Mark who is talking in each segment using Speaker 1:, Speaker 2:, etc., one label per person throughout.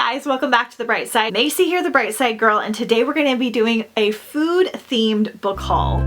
Speaker 1: guys, welcome back to The Bright Side. Macy here, The Bright Side Girl, and today we're going to be doing a food-themed book haul.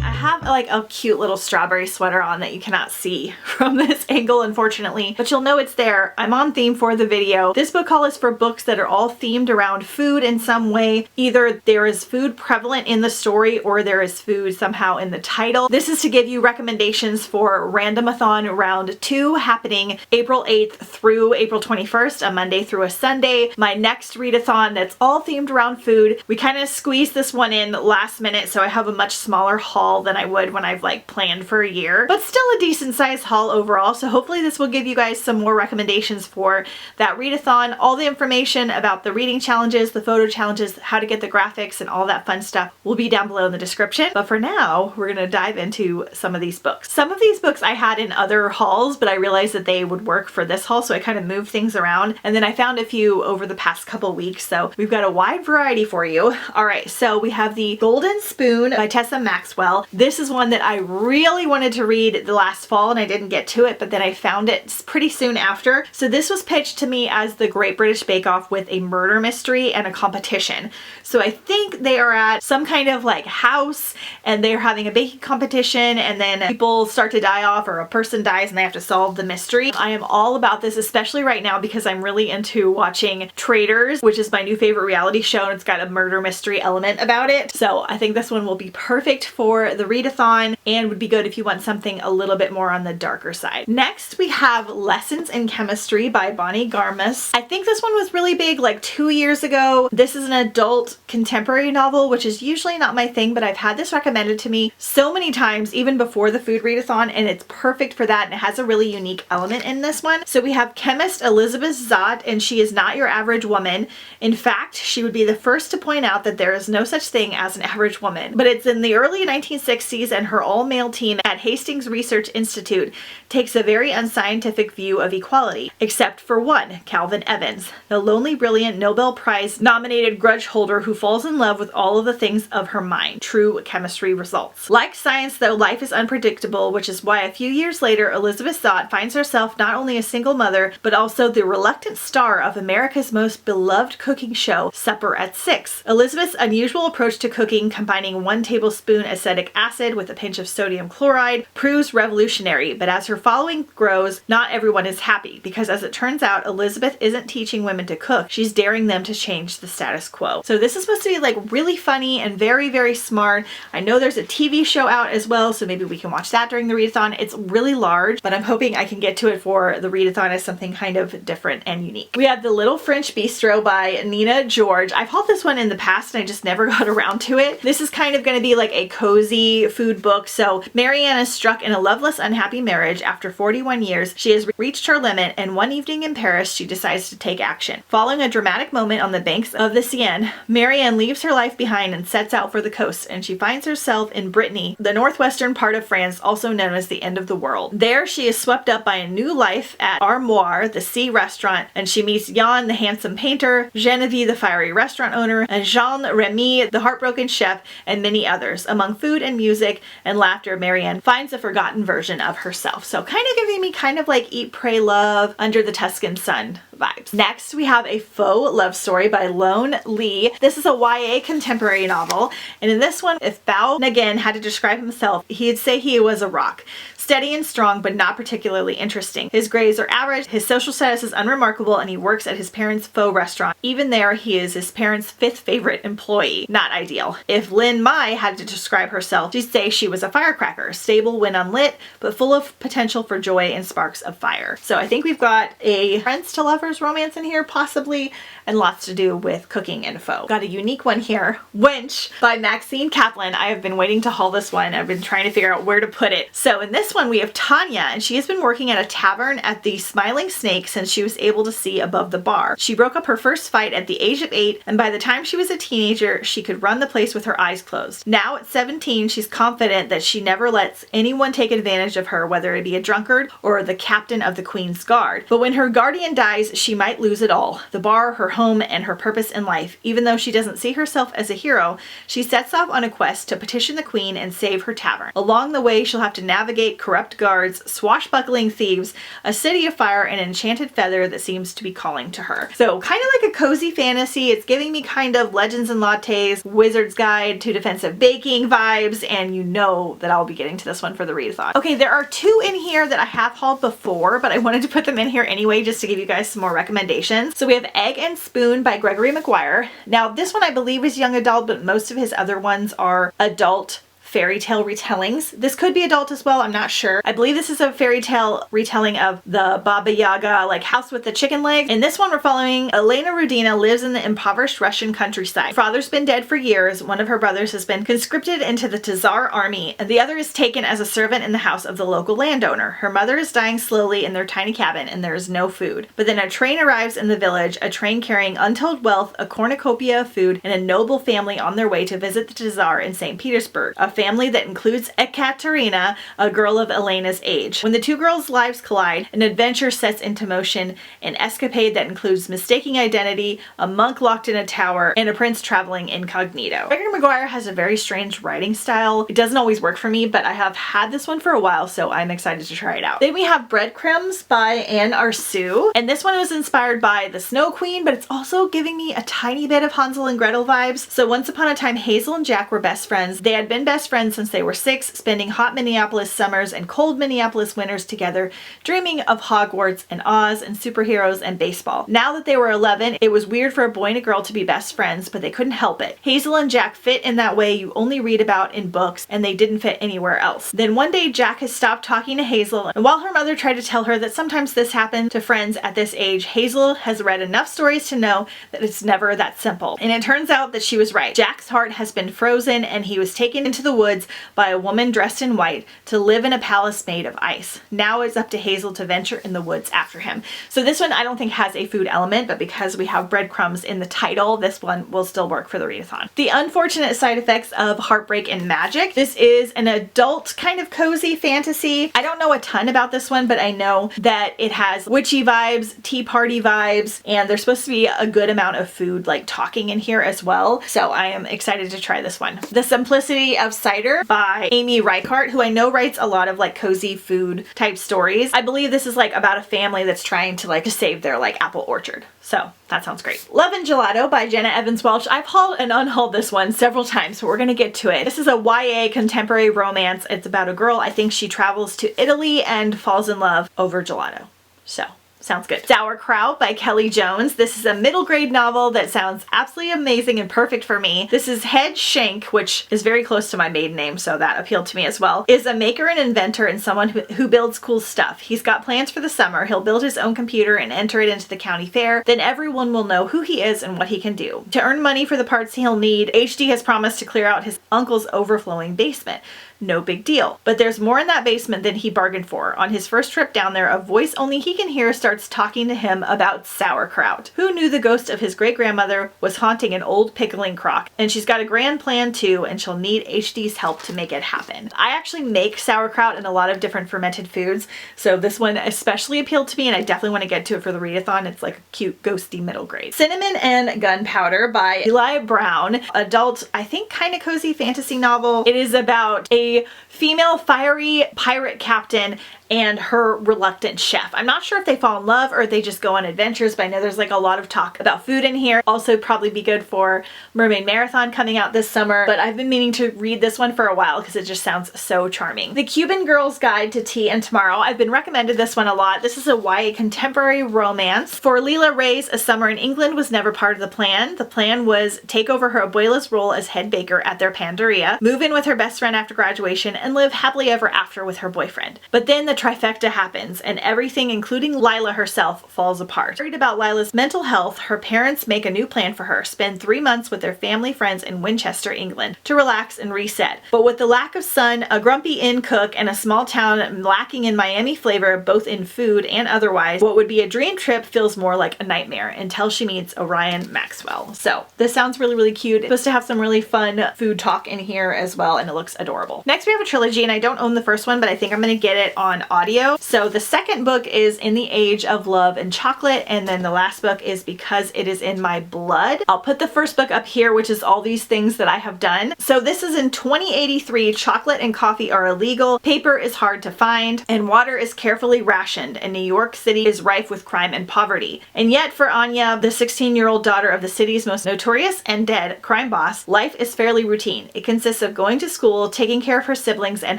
Speaker 1: I have like a cute little strawberry sweater on that you cannot see from this angle, unfortunately, but you'll know it's there. I'm on theme for the video. This book haul is for books that are all themed around food in some way. Either there is food prevalent in the story or there is food somehow in the title. This is to give you recommendations for Randomathon Round 2 happening April 8th through April 21st, a Monday through a Sunday. My next readathon that's all themed around food. We kind of squeezed this one in last minute, so I have a much smaller haul than I would when I've like planned for a year, but still a decent sized haul overall. So hopefully this will give you guys some more recommendations for that readathon. All the information about the reading challenges, the photo challenges, how to get the graphics and all that fun stuff will be down below in the description. But for now, we're gonna dive into some of these books. Some of these books I had in other hauls, but I realized that they would work for this haul, so I kind of moved things around. And then I found a few over the past couple weeks, so we've got a wide variety for you. All right, so we have The Golden Spoon by Tessa Maxwell. This is one that I really wanted to read the last fall and I didn't get to it, but then I found it pretty soon after. So this was pitched to me as the Great British Bake Off with a murder mystery and a competition. So I think they are at some kind of like house and they're having a baking competition, and then people start to die off or a person dies and they have to solve the mystery. I am all about this, especially right now because I'm really into watching Traitors, which is my new favorite reality show, and it's got a murder mystery element about it. So I think this one will be perfect for the readathon and would be good if you want something a little bit more on the darker side. Next, we have Lessons in Chemistry by Bonnie Garmus. I think this one was really big like 2 years ago. This is an adult contemporary novel, which is usually not my thing, but I've had this recommended to me so many times, even before the food readathon, and it's perfect for that, and it has a really unique element in this one. So we have chemist Elizabeth Zott, and she is not your average woman. In fact, she would be the first to point out that there is no such thing as an average woman. But it's in the early 1960s, and her all-male team at Hastings Research Institute takes a very unscientific view of equality, except for one, Calvin Evans, the lonely, brilliant Nobel Prize nominated grudge holder who falls in love with all of the things of her mind. True chemistry results. Like science, though, life is unpredictable, which is why a few years later, Elizabeth Zott finds herself not only a single mother, but also the reluctant star of America's most beloved cooking show, Supper at 6. Elizabeth's unusual approach to cooking, combining 1 tablespoon acetic acid with a pinch of sodium chloride, proves revolutionary, but as her following grows, not everyone is happy, because as it turns out, Elizabeth isn't teaching women to cook, she's daring them to change the status quo. So this is supposed to be like really funny and very, very smart. I know there's a TV show out as well, so maybe we can watch that during the readathon. It's really large, but I'm hoping I can get to it for the readathon as something kind of different and unique. We have The Little French Bistro by Nina George. I've hauled this one in the past and I just never got around to it. This is kind of going to be like a cozy food book. So Marianne is struck in a loveless, unhappy marriage. After 41 years, she has reached her limit, and one evening in Paris, she decides to take action. Following a dramatic moment on the banks of the Seine, Marianne leaves her life behind and sets out for the coast, and she finds herself in Brittany, the northwestern part of France, also known as the end of the world. There, she is swept up by a new life at Armoire, the sea restaurant, and she meets Jan, the handsome painter, Genevieve, the fiery restaurant owner, and Jean Remy, the heartbroken chef, and many others. Among food and music and laughter, Marianne finds a forgotten version of herself. So kind of giving me kind of like Eat, Pray, Love, Under the Tuscan Sun vibes. Next, we have A Faux Love Story by Lone Lee. This is a YA contemporary novel, and in this one, if Bao Nagin had to describe himself, he'd say he was a rock. Steady and strong, but not particularly interesting. His grades are average, his social status is unremarkable, and he works at his parents' faux restaurant. Even there, he is his parents' 5th favorite employee. Not ideal. If Lynn Mai had to describe herself, she'd say she was a firecracker, stable when unlit, but full of potential for joy and sparks of fire. So I think we've got a friends to lovers romance in here, possibly, and lots to do with cooking and faux. Got a unique one here, Wench by Maxine Kaplan. I have been waiting to haul this one. I've been trying to figure out where to put it. So in this one, we have Tanya, and she has been working at a tavern at the Smiling Snake since she was able to see above the bar. She broke up her first fight at the age of 8, and by the time she was a teenager, she could run the place with her eyes closed. Now at 17, she's confident that she never lets anyone take advantage of her, whether it be a drunkard or the captain of the Queen's Guard. But when her guardian dies worries she might lose it all, the bar, her home, and her purpose in life. Even though she doesn't see herself as a hero, she sets off on a quest to petition the queen and save her tavern. Along the way, she'll have to navigate corrupt guards, swashbuckling thieves, a city of fire, and an enchanted feather that seems to be calling to her. So kind of like a cozy fantasy. It's giving me kind of Legends and Lattes, Wizard's Guide to Defensive Baking vibes, and you know that I'll be getting to this one for the readathon. Okay, there are two in here that I have hauled before, but I wanted to put them in here anyway just to give you guys some more recommendations. So we have Egg and Spoon by Gregory Maguire. Now this one I believe is young adult, but most of his other ones are adult fairy tale retellings. This could be adult as well, I'm not sure. I believe this is a fairy tale retelling of the Baba Yaga, like House with the Chicken Legs. In this one we're following Elena Rudina lives in the impoverished Russian countryside. Her father's been dead for years, one of her brothers has been conscripted into the Tsar army, and the other is taken as a servant in the house of the local landowner. Her mother is dying slowly in their tiny cabin and there is no food. But then a train arrives in the village, a train carrying untold wealth, a cornucopia of food, and a noble family on their way to visit the Tsar in St. Petersburg. A family that includes Ekaterina, a girl of Elena's age. When the two girls' lives collide, an adventure sets into motion, an escapade that includes mistaking identity, a monk locked in a tower, and a prince traveling incognito. Gregory Maguire has a very strange writing style. It doesn't always work for me, but I have had this one for a while, so I'm excited to try it out. Then we have Breadcrumbs by Anne Arsu, and this one was inspired by the Snow Queen, but it's also giving me a tiny bit of Hansel and Gretel vibes. So once upon a time, Hazel and Jack were best friends. They had been best friends since they were 6, spending hot Minneapolis summers and cold Minneapolis winters together, dreaming of Hogwarts and Oz and superheroes and baseball. Now that they were 11, it was weird for a boy and a girl to be best friends, but they couldn't help it. Hazel and Jack fit in that way you only read about in books, and they didn't fit anywhere else. Then one day Jack has stopped talking to Hazel, and while her mother tried to tell her that sometimes this happened to friends at this age, Hazel has read enough stories to know that it's never that simple. And it turns out that she was right. Jack's heart has been frozen and he was taken into the woods by a woman dressed in white to live in a palace made of ice. Now it's up to Hazel to venture in the woods after him. So this one I don't think has a food element, but because we have breadcrumbs in the title, this one will still work for the readathon. The Unfortunate Side Effects of Heartbreak and Magic. This is an adult kind of cozy fantasy. I don't know a ton about this one, but I know that it has witchy vibes, tea party vibes, and there's supposed to be a good amount of food like talking in here as well. So I am excited to try this one. The Simplicity of Cider by Amy Reichart, who I know writes a lot of like cozy food type stories. I believe this is like about a family that's trying to like save their like apple orchard. So that sounds great. Love and Gelato by Jenna Evans Welch. I've hauled and unhauled this one several times, so we're gonna get to it. This is a YA contemporary romance. It's about a girl, I think she travels to Italy and falls in love over gelato. So sounds good. Sauerkraut by Kelly Jones. This is a middle grade novel that sounds absolutely amazing and perfect for me. This is Head Shank, which is very close to my maiden name, so that appealed to me as well. Is a maker and inventor and someone who builds cool stuff. He's got plans for the summer. He'll build his own computer and enter it into the county fair. Then everyone will know who he is and what he can do. To earn money for the parts he'll need, HD has promised to clear out his uncle's overflowing basement. No big deal. But there's more in that basement than he bargained for. On his first trip down there, a voice only he can hear starts talking to him about sauerkraut. Who knew the ghost of his great-grandmother was haunting an old pickling crock? And she's got a grand plan too, and she'll need HD's help to make it happen. I actually make sauerkraut in a lot of different fermented foods, so this one especially appealed to me, and I definitely want to get to it for the readathon. It's like a cute, ghosty middle grade. Cinnamon and Gunpowder by Eli Brown. Adult, I think kind of cozy fantasy novel. It is about a female fiery pirate captain and her reluctant chef. I'm not sure if they fall in love or if they just go on adventures, but I know there's like a lot of talk about food in here. Also probably be good for Mermaid Marathon coming out this summer, but I've been meaning to read this one for a while because it just sounds so charming. The Cuban Girl's Guide to Tea and Tomorrow. I've been recommended this one a lot. This is a YA contemporary romance. For Leela Reyes, a summer in England was never part of the plan. The plan was take over her abuela's role as head baker at their panderia, move in with her best friend after graduation, and live happily ever after with her boyfriend. But then the trifecta happens and everything, including Lila herself, falls apart. Worried about Lila's mental health, her parents make a new plan for her. Spend 3 months with their family friends in Winchester, England to relax and reset. But with the lack of sun, a grumpy inn cook, and a small town lacking in Miami flavor, both in food and otherwise, what would be a dream trip feels more like a nightmare until she meets Orion Maxwell. So this sounds really, really cute. It's supposed to have some really fun food talk in here as well, and it looks adorable. Next we have a trilogy, and I don't own the first one, but I think I'm gonna get it on audio. So the second book is In the Age of Love and Chocolate, and then the last book is Because It Is in My Blood. I'll put the first book up here, which is all these things that I have done. So this is in 2083. Chocolate and coffee are illegal, paper is hard to find, and water is carefully rationed, and New York City is rife with crime and poverty. And yet for Anya, the 16-year-old daughter of the city's most notorious and dead crime boss, life is fairly routine. It consists of going to school, taking care of her siblings and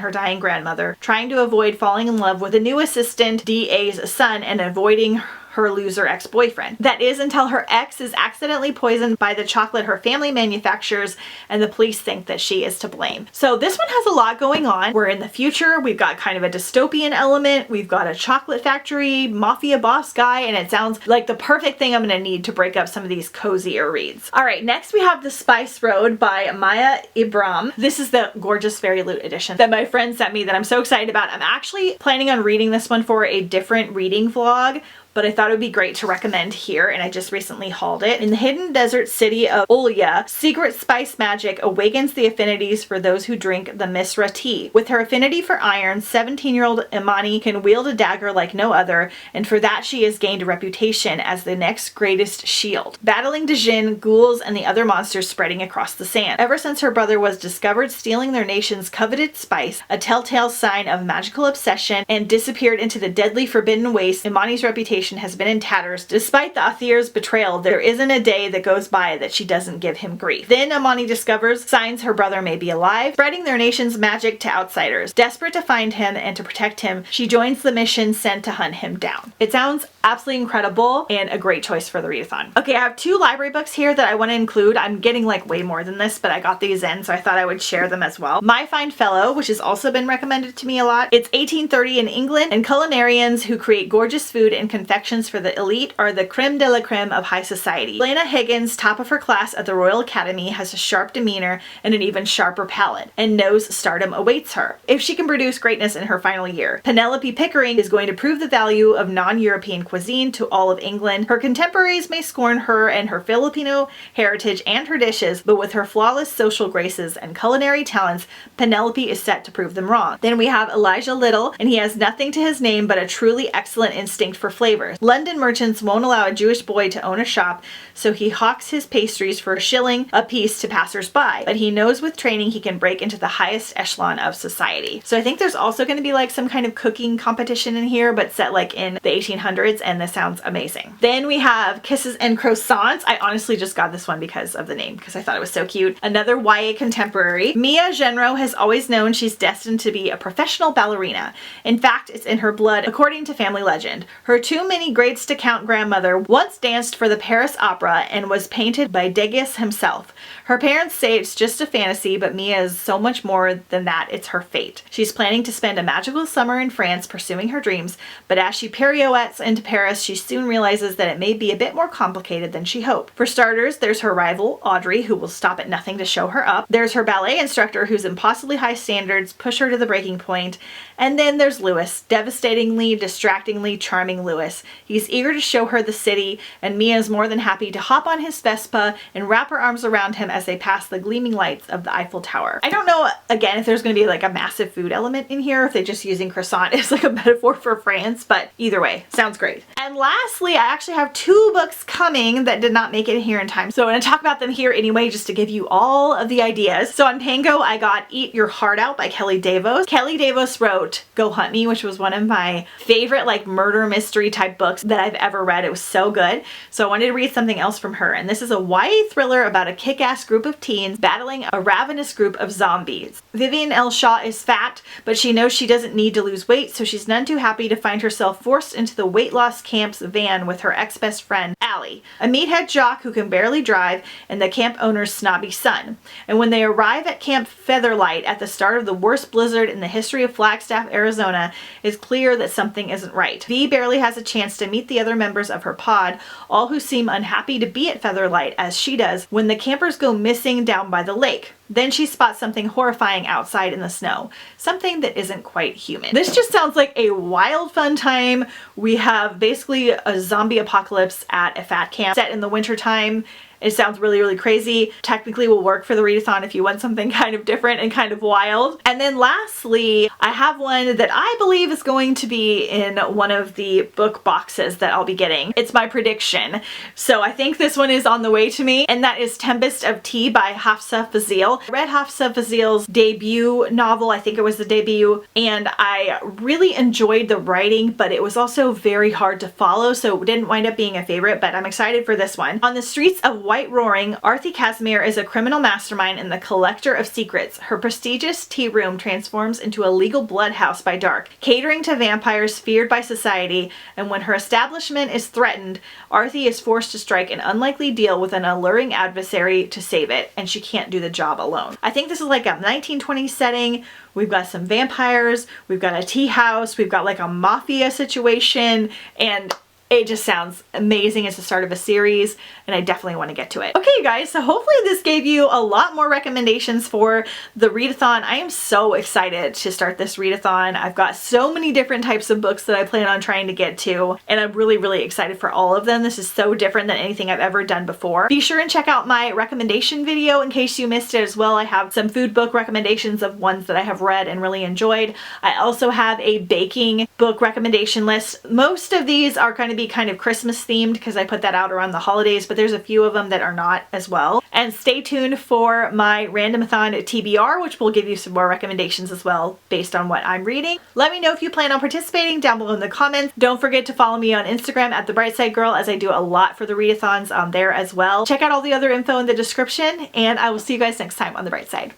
Speaker 1: her dying grandmother, trying to avoid falling in love with a new assistant DA's son, and avoiding her loser ex-boyfriend. That is until her ex is accidentally poisoned by the chocolate her family manufactures, and the police think that she is to blame. So this one has a lot going on. We're in the future, we've got kind of a dystopian element, we've got a chocolate factory, mafia boss guy, and it sounds like the perfect thing I'm gonna need to break up some of these cozier reads. Alright, next we have The Spice Road by Maya Ibram. This is the gorgeous Fairy Loot edition that my friend sent me that I'm so excited about. I'm actually planning on reading this one for a different reading vlog, but I thought it would be great to recommend here, and I just recently hauled it. In the hidden desert city of Olya, secret spice magic awakens the affinities for those who drink the Misra tea. With her affinity for iron, 17-year-old Imani can wield a dagger like no other, and for that she has gained a reputation as the next greatest shield, battling Djinn, ghouls, and the other monsters spreading across the sand. Ever since her brother was discovered stealing their nation's coveted spice, a telltale sign of magical obsession, and disappeared into the deadly forbidden waste, Imani's reputation has been in tatters. Despite the Athir's betrayal, there isn't a day that goes by that she doesn't give him grief. Then Imani discovers signs her brother may be alive, spreading their nation's magic to outsiders. Desperate to find him and to protect him, she joins the mission sent to hunt him down. It sounds absolutely incredible and a great choice for the readathon. Okay, I have two library books here that I want to include. I'm getting like way more than this, but I got these in, so I thought I would share them as well. My Fine Fellow, which has also been recommended to me a lot. It's 1830 in England, and culinarians who create gorgeous food and confections for the elite are the creme de la creme of high society. Lena Higgins, top of her class at the Royal Academy, has a sharp demeanor and an even sharper palate, and knows stardom awaits her if she can produce greatness in her final year. Penelope Pickering is going to prove the value of non-European cuisine to all of England. Her contemporaries may scorn her and her Filipino heritage and her dishes, but with her flawless social graces and culinary talents, Penelope is set to prove them wrong. Then we have Elijah Little, and he has nothing to his name but a truly excellent instinct for flavor. London merchants won't allow a Jewish boy to own a shop, so he hawks his pastries for $1 a piece to passers-by, but he knows with training he can break into the highest echelon of society. So I think there's also going to be like some kind of cooking competition in here, but set like in the 1800s, and this sounds amazing. Then we have Kisses and Croissants. I honestly just got this one because of the name, because I thought it was so cute. Another YA contemporary. Mia Genro has always known she's destined to be a professional ballerina. In fact, it's in her blood, according to family legend. Her too many grades to count grandmother once danced for the Paris Opera and was painted by Degas himself. Her parents say it's just a fantasy, but Mia is so much more than that. It's her fate. She's planning to spend a magical summer in France pursuing her dreams, but as she pirouettes into Paris, she soon realizes that it may be a bit more complicated than she hoped. For starters, there's her rival, Audrey, who will stop at nothing to show her up. There's her ballet instructor, whose impossibly high standards push her to the breaking point. And then there's Louis, devastatingly, distractingly charming Louis. He's eager to show her the city, and Mia is more than happy to hop on his Vespa and wrap her arms around him as they pass the gleaming lights of the Eiffel Tower. I don't know, again, if there's going to be like a massive food element in here, if they're just using croissant as like a metaphor for France, but either way, sounds great. And lastly, I actually have two books coming that did not make it here in time, so I'm going to talk about them here anyway, just to give you all of the ideas. So on Pango, I got Eat Your Heart Out by Kelly Davos. Kelly Davos wrote Go Hunt Me, which was one of my favorite like murder mystery type books that I've ever read. It was so good. So I wanted to read something else from her, and this is a YA thriller about a kick-ass group of teens battling a ravenous group of zombies. Vivian L. Shaw is fat, but she knows she doesn't need to lose weight, so she's none too happy to find herself forced into the weight loss camp's van with her ex-best friend, Allie, a meathead jock who can barely drive, and the camp owner's snobby son. And when they arrive at Camp Featherlight at the start of the worst blizzard in the history of Flagstaff, Arizona, it's clear that something isn't right. Vi barely has a chance to meet the other members of her pod, all who seem unhappy to be at Featherlight as she does, when the campers go missing down by the lake. Then she spots something horrifying outside in the snow, something that isn't quite human. This just sounds like a wild fun time. We have basically a zombie apocalypse at a fat camp set in the winter time. It sounds really, really crazy. Technically will work for the readathon if you want something kind of different and kind of wild. And then lastly, I have one that I believe is going to be in one of the book boxes that I'll be getting. It's my prediction. So I think this one is on the way to me, and that is Tempest of Tea by Hafsa Fazil. I read Hafsa Fazil's debut novel, I think it was the debut, and I really enjoyed the writing, but it was also very hard to follow, so it didn't wind up being a favorite, but I'm excited for this one. On the streets of White Roaring, Arthi Casimir is a criminal mastermind and the collector of secrets. Her prestigious tea room transforms into a legal bloodhouse by dark, catering to vampires feared by society, and when her establishment is threatened, Arthi is forced to strike an unlikely deal with an alluring adversary to save it, and she can't do the job alone. I think this is like a 1920s setting. We've got some vampires, we've got a tea house, we've got like a mafia situation, and it just sounds amazing. It's the start of a series, and I definitely want to get to it. Okay, you guys, so hopefully this gave you a lot more recommendations for the readathon. I am so excited to start this readathon. I've got so many different types of books that I plan on trying to get to, and I'm really, really excited for all of them. This is so different than anything I've ever done before. Be sure and check out my recommendation video in case you missed it as well. I have some food book recommendations of ones that I have read and really enjoyed. I also have a baking book recommendation list. Most of these are going to be kind of Christmas themed because I put that out around the holidays, but there's a few of them that are not as well. And stay tuned for my Randomathon TBR, which will give you some more recommendations as well based on what I'm reading. Let me know if you plan on participating down below in the comments. Don't forget to follow me on Instagram at The Brightside Girl, as I do a lot for the readathons on there as well. Check out all the other info in the description, and I will see you guys next time on The Bright Side.